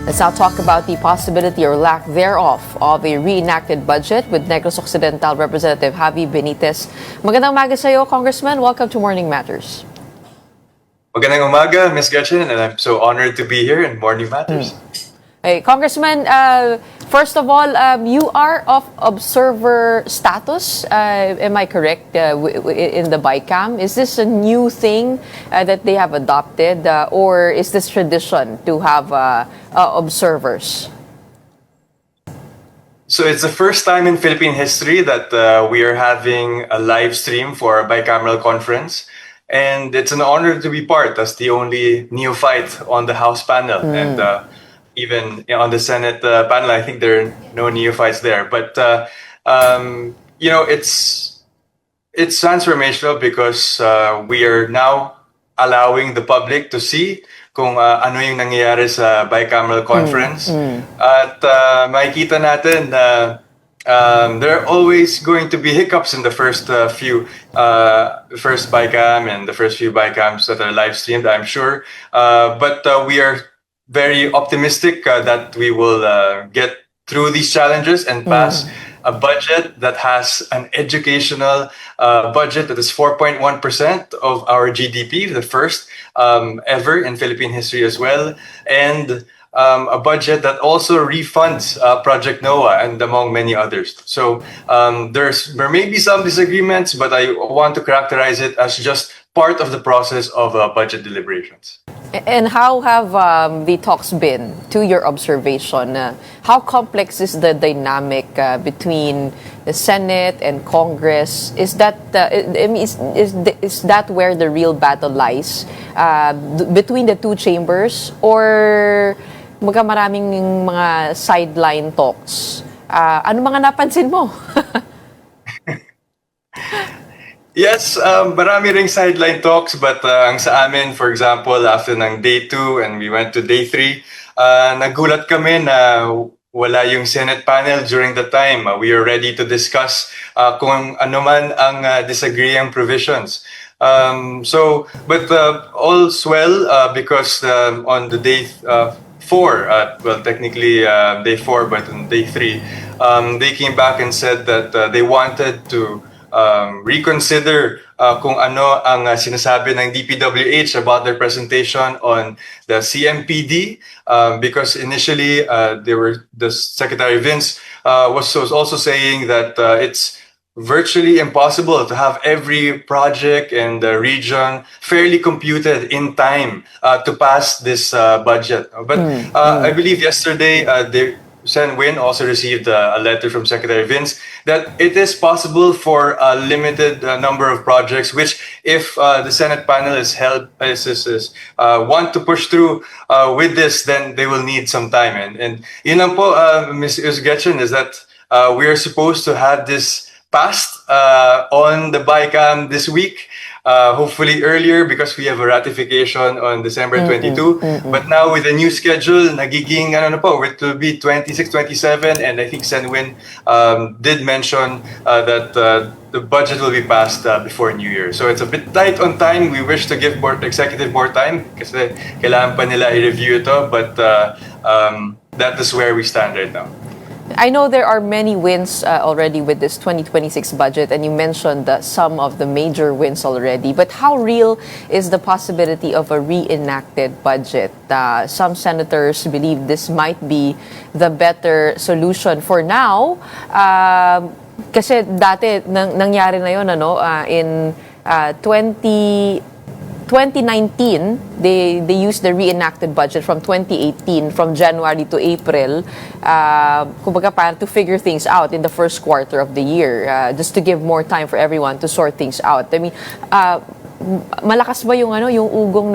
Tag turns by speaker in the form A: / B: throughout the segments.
A: Let's now talk about the possibility or lack thereof of a reenacted budget with Negros Occidental Representative Javi Benitez. Magandang umaga sa iyo, Congressman. Welcome to Morning Matters.
B: Magandang umaga, Ms. Gretchen, and I'm so honored to be here in Morning Matters.
A: Hey, Congressman, first of all, you are of observer status. Am I correct in the BICAM? Is this a new thing that they have adopted, or is this tradition to have observers?
B: So it's the first time in Philippine history that we are having a live stream for a bicameral conference. And it's an honor to be part as the only neophyte on the House panel. And even on the Senate panel, I think there are no neophytes there. But, it's transformational because we are now allowing the public to see kung ano yung nangyayari sa bicameral conference. At makikita natin na there are always going to be hiccups in the first first BICAM and the first few BICAMs that are live streamed, I'm sure. But we are very optimistic that we will get through these challenges and pass a budget that has an educational budget that is 4.1% of our GDP, the first ever in Philippine history as well, and a budget that also refunds Project NOAA and among many others. So there may be some disagreements, but I want to characterize it as just part of the process of budget deliberations.
A: And how have the talks been, to your observation? How complex is the dynamic between the Senate and Congress? Is that is that where the real battle lies between the two chambers, or maraming mga sideline talks? Ano mga napansin mo?
B: Yes, marami ring sideline talks, but ang sa amin, for example, after ng day 2 and we went to day 3, nagulat kami na wala yung Senate panel during the time. We are ready to discuss kung ano man ang disagreeing provisions. But all's well because on the day 4, well, technically day 4, but on day 3, they came back and said that they wanted to reconsider kung ano ang sinasabi ng DPWH about their presentation on the CMPD, because initially the Secretary Vince was also saying that it's virtually impossible to have every project in the region fairly computed in time to pass this budget. But I believe yesterday Sen Win also received a letter from Secretary Vince that it is possible for a limited number of projects, which if the Senate panel want to push through with this, then they will need some time. And yun lang po, Ms. Gretchen, is that we are supposed to have this passed on the BICAM this week. Hopefully earlier because we have a ratification on December 22. But now with the new schedule, nagiging it will be 26, 27, and I think Senwin did mention that the budget will be passed before New Year. So it's a bit tight on time. We wish to give executive more time kasi kailangan pa nila i-review ito, but that is where we stand right now.
A: I know there are many wins already with this 2026 budget, and you mentioned some of the major wins already. But how real is the possibility of a reenacted budget? Some senators believe this might be the better solution for now. Kasi dati nangyari na yun, in 2019, they used the reenacted budget from 2018, from January to April, kumbaga to figure things out in the first quarter of the year, just to give more time for everyone to sort things out. I mean, malakas ba yung ugong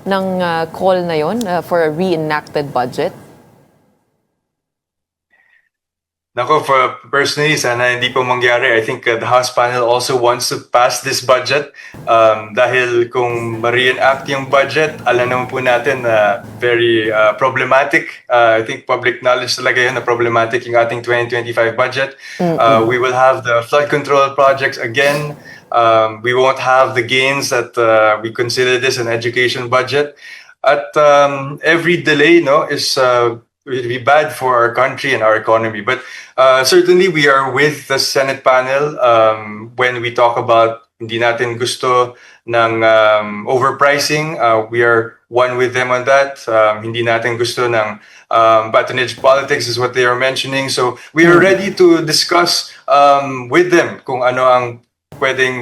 A: ng call na yon for a reenacted budget?
B: Nako, for personally, sana hindi po mangyari. I think the House panel also wants to pass this budget dahil kung ma-reenact yung budget, alam naman po natin na very problematic. I think public knowledge talaga yun na problematic yung ating 2025 budget. We will have the flood control projects again. We won't have the gains that we consider this an education budget. At every delay is would be bad for our country and our economy. But certainly we are with the Senate panel when we talk about hindi natin gusto ng overpricing. We are one with them on that. Hindi natin gusto ng patronage politics is what they are mentioning. So we are ready to discuss with them kung ano ang pwedeng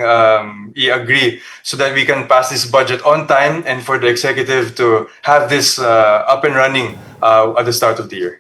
B: i-agree so that we can pass this budget on time and for the executive to have this up and running at the start of the year.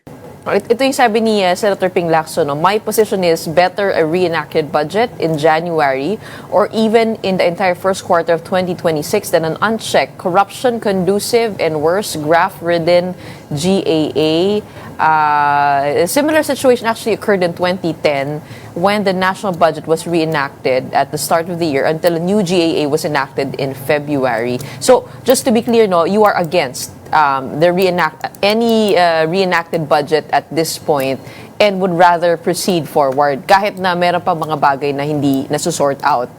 A: Ito yung sabi ni Senator Ping Lacson, no? My position is better a reenacted budget in January or even in the entire first quarter of 2026 than an unchecked, corruption-conducive and worse, graft-ridden GAA. A similar situation actually occurred in 2010 when the national budget was reenacted at the start of the year until a new GAA was enacted in February. So, just to be clear, no, you are against any reenacted budget at this point and would rather proceed forward kahit na meron pa mga bagay na hindi nasusort out.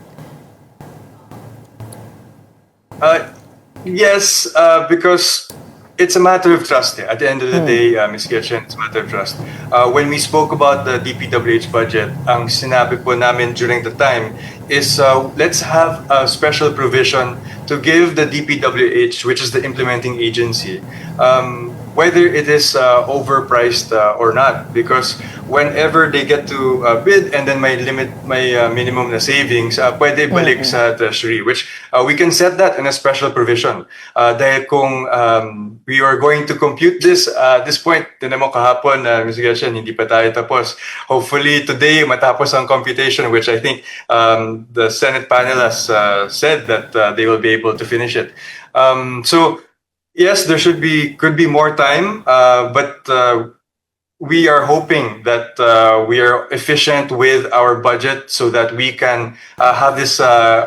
B: Yes, because it's a matter of trust. At the end of the day, Ms. Getchen, it's a matter of trust. When we spoke about the DPWH budget, ang sinabi po namin during the time is let's have a special provision to give the DPWH, which is the implementing agency, whether it is overpriced or not, because whenever they get to bid and then may minimum na savings, pwede balik sa treasury, which we can set that in a special provision. Dahil kung we are going to compute this at this point, tinan mo kahapon, Ms. Getchen, hindi pa tayo tapos. Hopefully today matapos ang computation, which I think the Senate panel has said that they will be able to finish it. So yes, there could be more time, but we are hoping that we are efficient with our budget so that we can have this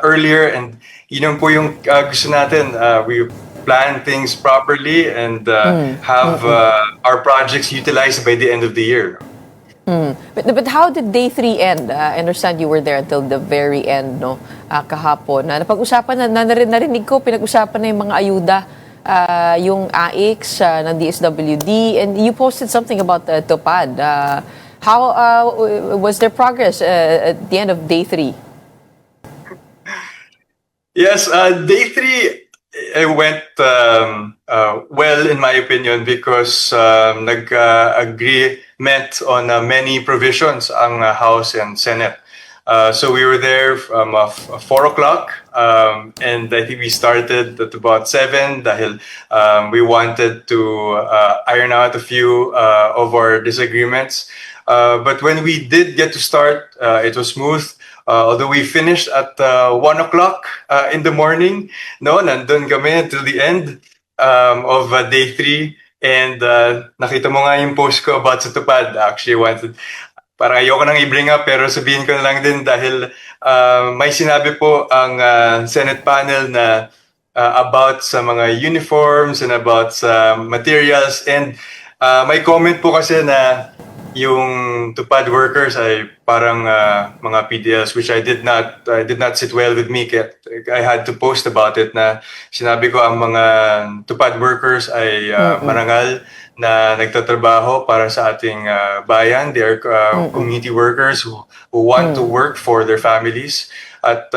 B: earlier, and yun po yung gusto natin. We plan things properly and have our projects utilized by the end of the year.
A: But how did day 3 end? I understand you were there until the very end, no? Kahapon. Napag-usapan narinig ko, pinag-usapan na yung mga ayuda, yung AIX ng DSWD, and you posted something about TUPAD. How was there progress at the end of day 3?
B: Yes, day 3 it went well in my opinion because nag-agreement on many provisions ang House and Senate. So we were there from 4 o'clock and I think we started at about 7 dahil we wanted to iron out a few of our disagreements. But when we did get to start, it was smooth. Although we finished at 1 o'clock in the morning, no, nandun kami until the end of day 3. And nakita mo nga yung post ko about sa TUPAD. Actually, parang ayoko nang i-bring up pero sabihin ko na lang din dahil may sinabi po ang Senate panel na about sa mga uniforms and about sa materials. And may comment po kasi na yung TUPAD workers ay parang mga PDLs, which I did not sit well with me. Kaya I had to post about it na sinabi ko ang mga TUPAD workers ay marangal na nagtatrabaho para sa ating bayan. They are community workers who want to work for their families. At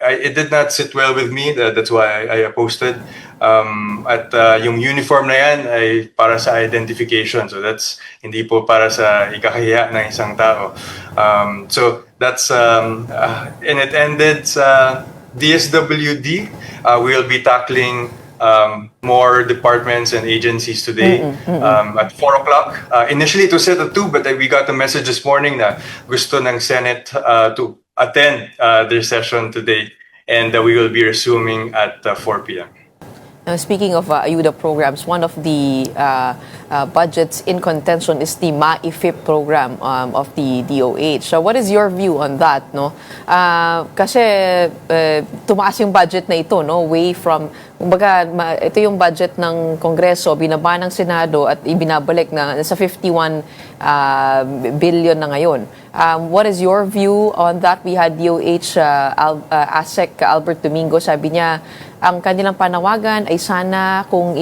B: it did not sit well with me. That's why I posted. At yung uniform na yan ay para sa identification. So that's hindi po para sa ikakahiya ng isang tao. So that's and it ended sa DSWD. We'll be tackling more departments and agencies today at 4 o'clock. Initially it was set at 2, but we got a message this morning na gusto ng Senate to attend their session today, and we will be resuming at 4 p.m.
A: Speaking of ayuda programs, one of the budgets in contention is the MAIFIP program of the DOH. So what is your view on that? No? Kasi tumaas yung budget na ito, no? Way from, kumbaga, ito yung budget ng Kongreso, binaba ng Senado at ibinabalik na sa 51 billion na ngayon. What is your view on that? We had DOH ASEC Albert Domingo, sabi niya, ang kanilang panawagan ay sana kung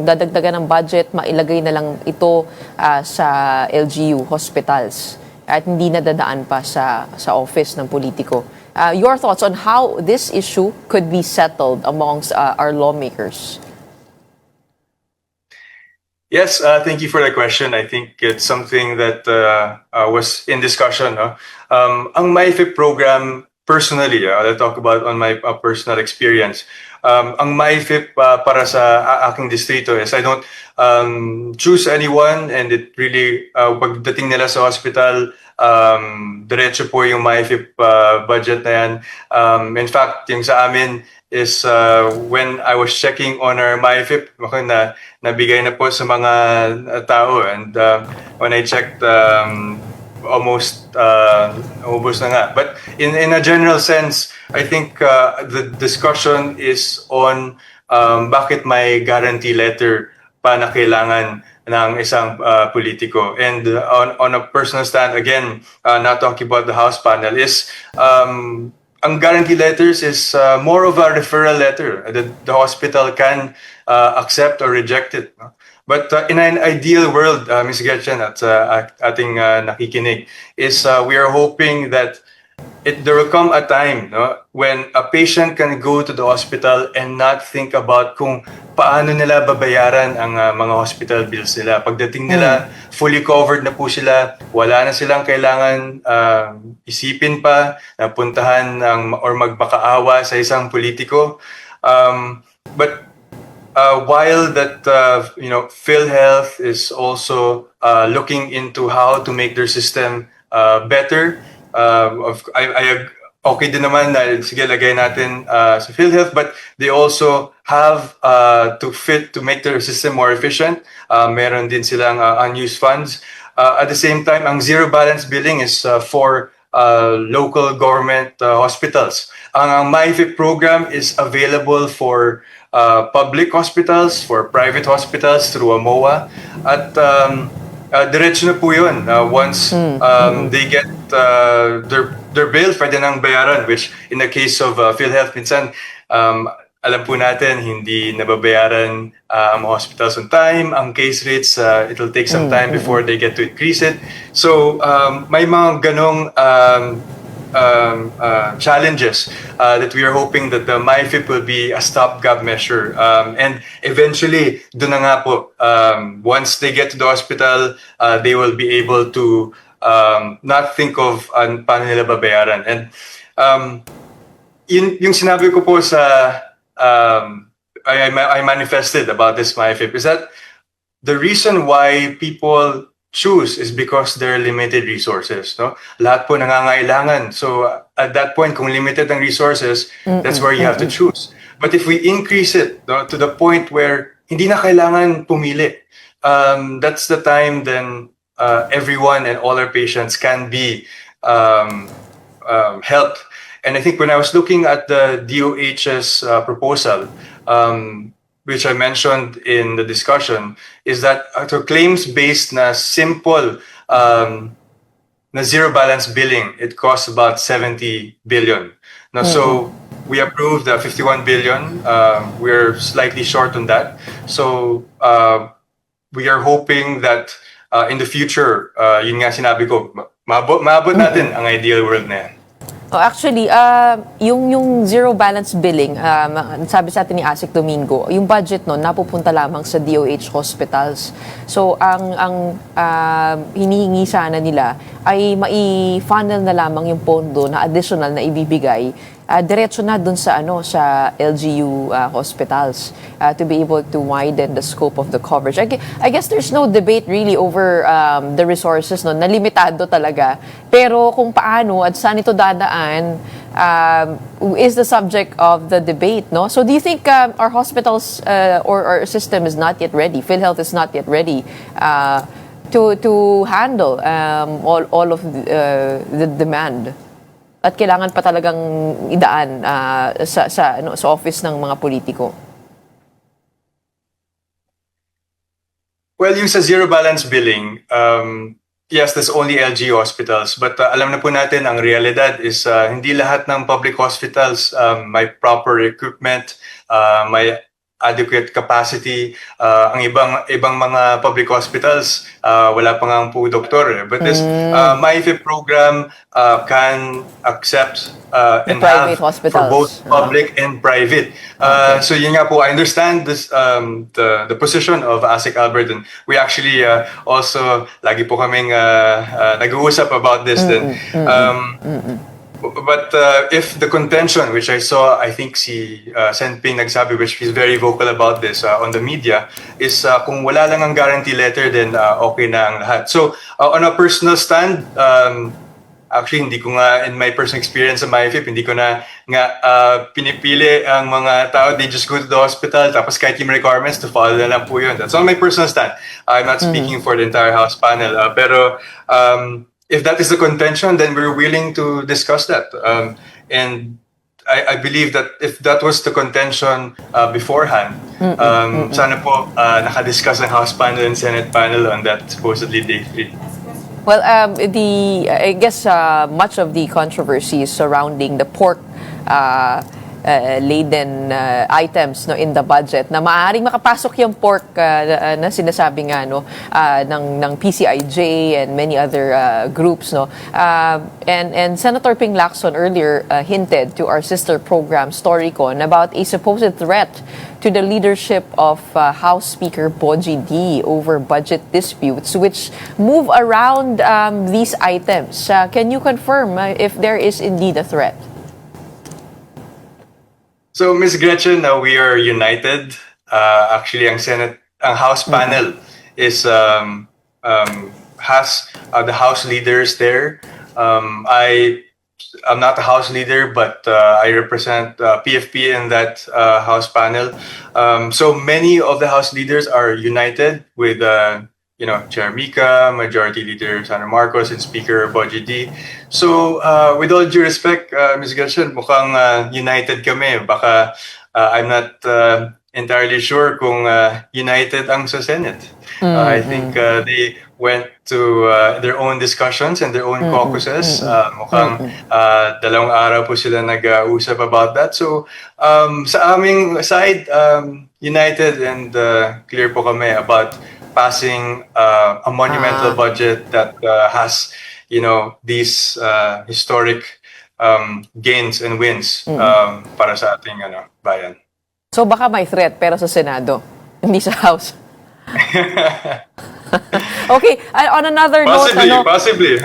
A: dadagdagan ng budget, mailagay ilalagay na lang ito sa LGU hospitals at hindi nadadaan pa sa office ng politiko. Your thoughts on how this issue could be settled amongst our lawmakers?
B: Yes, thank you for the question. I think it's something that was in discussion. No? Ang MyFIP program, personally, I'll talk about on my personal experience. Ang MyFIP para sa aking distrito is I don't choose anyone, and it really, pagdating nila sa hospital, diretso po yung MyFIP budget na yan. In fact, yung sa amin is when I was checking on our MyFIP, nabigay na po sa mga tao, and when I checked, almost ubos na nga. But in a general sense, I think the discussion is on bakit may guarantee letter pa na kailangan ng isang politiko. And on a personal stand, again, not talking about the House panel, is ang guarantee letters is more of a referral letter that the hospital can accept or reject it. No? But in an ideal world, Ms. Gretchen at ating nakikinig, is we are hoping that there will come a time, no, when a patient can go to the hospital and not think about kung paano nila babayaran ang mga hospital bills nila. Pagdating nila, fully covered na po sila, wala na silang kailangan isipin pa, na puntahan or magmakaawa sa isang politiko. But while that PhilHealth is also looking into how to make their system better, okay din naman na sige lagay natin sa PhilHealth, but they also have to make their system more efficient. Meron din silang unused funds. At the same time, ang zero balance billing is for local government hospitals. Ang MyFIP program is available for public hospitals, for private hospitals through MOA. At diretso na po yun. Once they get their bill, pwede nang bayaran, which in the case of PhilHealth, minsan, alam po natin, hindi nababayaran ang hospitals on time. Ang case rates, it'll take some time before they get to increase it. So, may mga ganong challenges that we are hoping that the MyFIP will be a stopgap measure. And eventually, doon na nga po, once they get to the hospital, they will be able to not think of paano nila babayaran. And yung sinabi ko po sa, I manifested about this MyFIP is that the reason why people choose is because there are limited resources. No? Lahat po nangangailangan. So at that point, kung limited ang resources, that's where you have to choose. But if we increase it, no, to the point where hindi na kailangan pumili, that's the time then everyone and all our patients can be helped. And I think when I was looking at the DOH's proposal, which I mentioned in the discussion, is that to claims-based na simple na zero balance billing, it costs about 70 billion. Now, so we approved 51 billion. We're slightly short on that. So we are hoping that in the future, yun nga sinabi ko, maabot natin ang ideal world na yan.
A: Oh, actually, yung zero balance billing, sabi sa atin ni Asik Domingo, yung budget nun napupunta lamang sa DOH hospitals. So ang hinihingi sana nila ay mai-funnel na lamang yung pondo na additional na ibibigay diretso na dun sa sa LGU hospitals to be able to widen the scope of the coverage. I guess there's no debate really over the resources no, na limitado talaga. Pero kung paano at saan ito dadaan is the subject of the debate, no? So do you think our hospitals or our system is not yet ready? PhilHealth is not yet ready to handle all of the demand? At kailangan pa talagang idaan sa office ng mga politiko?
B: Well, yung sa zero balance billing, yes, there's only LG hospitals. But alam na po natin, ang realidad is hindi lahat ng public hospitals may proper equipment, may adequate capacity. Ang ibang mga public hospitals, wala pa nga po doktor. But this MyFIP program can accept
A: The
B: and
A: private
B: have for both
A: hospitals.
B: public and private.
A: Okay.
B: So yun nga po, I understand this the position of ASIC Albert, and we actually also lagi po kaming nag-uusap about this then. But if the contention, which I saw, I think si Sen Ping nagsabi, which he's very vocal about this on the media, is kung wala lang ang guarantee letter, then okay na ang lahat. So on a personal stand, actually hindi ko nga, in my personal experience sa MyFIP, hindi ko na nga pinipili ang mga tao. They just go to the hospital, tapos kahit yung requirements, to follow na lang po yun. That's on my personal stand. I'm not speaking for the entire House panel. Pero if that is the contention, then we're willing to discuss that. And I believe that if that was the contention beforehand, sana po nakadiscuss ng House panel and Senate panel on that supposedly day 3.
A: Well, I guess much of the controversy surrounding the pork laden items no in the budget na maaaring makapasok yung pork na sinasabi nga no ng PCIJ and many other groups no and Senator Ping Lacson earlier hinted to our sister program Storycon about a supposed threat to the leadership of House Speaker Boji D over budget disputes which move around these items. Can you confirm if there is indeed a threat?
B: So, Ms. Gretchen, we are united. Actually, ang House panel is has the House leaders there. I'm not a House leader, but I represent PFP in that House panel. So many of the House leaders are united with Chair Mika, Majority Leader Sana Marcos, and Speaker Boji D. So, with all due respect, Ms. Gretchen, mukhang united kami. Baka I'm not entirely sure kung united ang sa Senate. I think they went to their own discussions and their own caucuses. Mukhang dalawang araw po sila nag-usap about that. So, sa aming side, united and clear po kami about passing a monumental budget that has, these historic gains and wins para sa ating bayan.
A: So baka may threat pero sa Senado, hindi sa House. Okay, on another note,
B: possibly.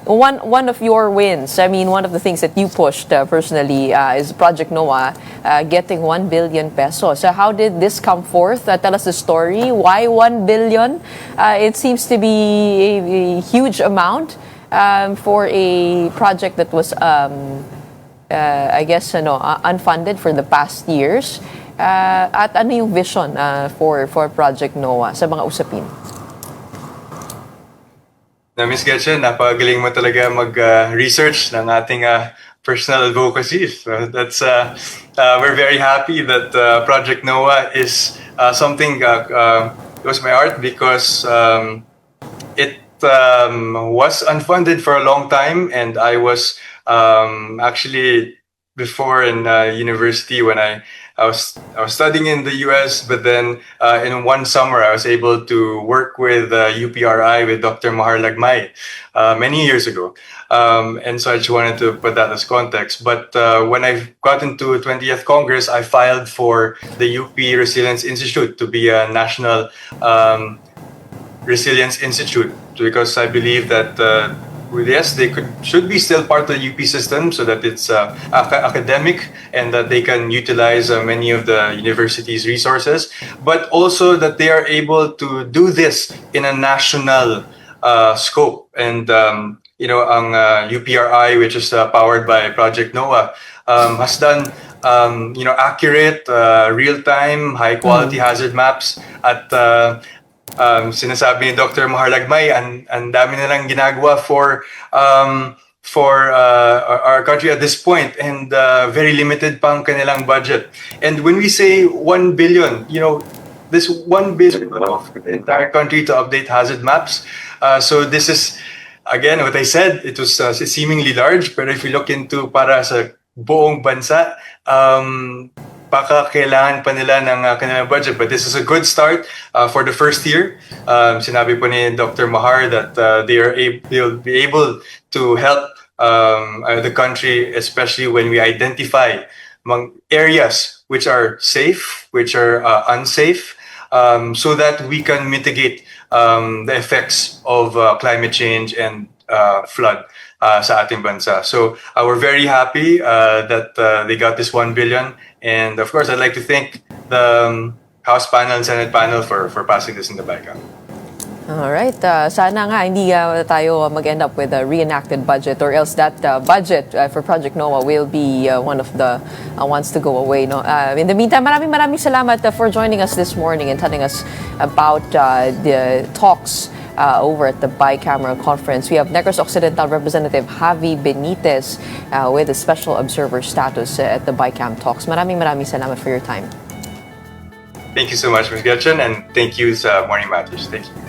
A: One of your wins, I mean, one of the things that you pushed personally is Project Noah getting 1 billion pesos. So how did this come forth? Tell us the story. Why 1 billion? It seems to be a huge amount for a project that was, I guess, unfunded for the past years. At ano yung vision for Project Noah sa mga usapin?
B: Na Ms. Gretchen, napagaling mo talaga mag-research ng ating personal advocacy. So that's we're very happy that Project Noah is something close to my heart because it was unfunded for a long time, and I was actually before in university when I was studying in the US, but then in one summer I was able to work with UPRI with Dr. Mahar Lagmay many years ago. And so I just wanted to put that as context. But when I got into 20th Congress, I filed for the UP Resilience Institute to be a national resilience institute because I believe that yes, they should be still part of the UP system so that it's academic and that they can utilize many of the university's resources, but also that they are able to do this in a national scope. And ang UPRI, which is powered by Project Noah, has done accurate, real-time, high-quality hazard maps at sinasabi ni Dr. Mahar Lagmay, ang dami nilang ginagawa for our country at this point, and very limited pang kanilang budget. And when we say 1 billion, this 1 billion of the entire country to update hazard maps. So this is, again, what I said, it was seemingly large, but if you look into para sa buong bansa, baka kailangan pa nila ng kanilang budget. But this is a good start for the first year. Sinabi po ni Dr. Mahar that they'll be able to help the country, especially when we identify among areas which are safe, which are unsafe, so that we can mitigate the effects of climate change and flood sa ating bansa. So we're very happy that they got this 1 billion. And of course, I'd like to thank the House panel and Senate panel for passing this in the BICAM.
A: Alright, sana nga hindi tayo mag-end up with a reenacted budget, or else that budget for Project NOAA will be one of the ones to go away. No? In the meantime, maraming salamat for joining us this morning and telling us about the talks over at the bicameral conference. We have Negros Occidental Representative Javi Benitez with a special observer status at the BICAM talks. Maraming salamat for your time.
B: Thank you so much, Ms. Gretchen, and thank you sa Morning Matters. Thank you.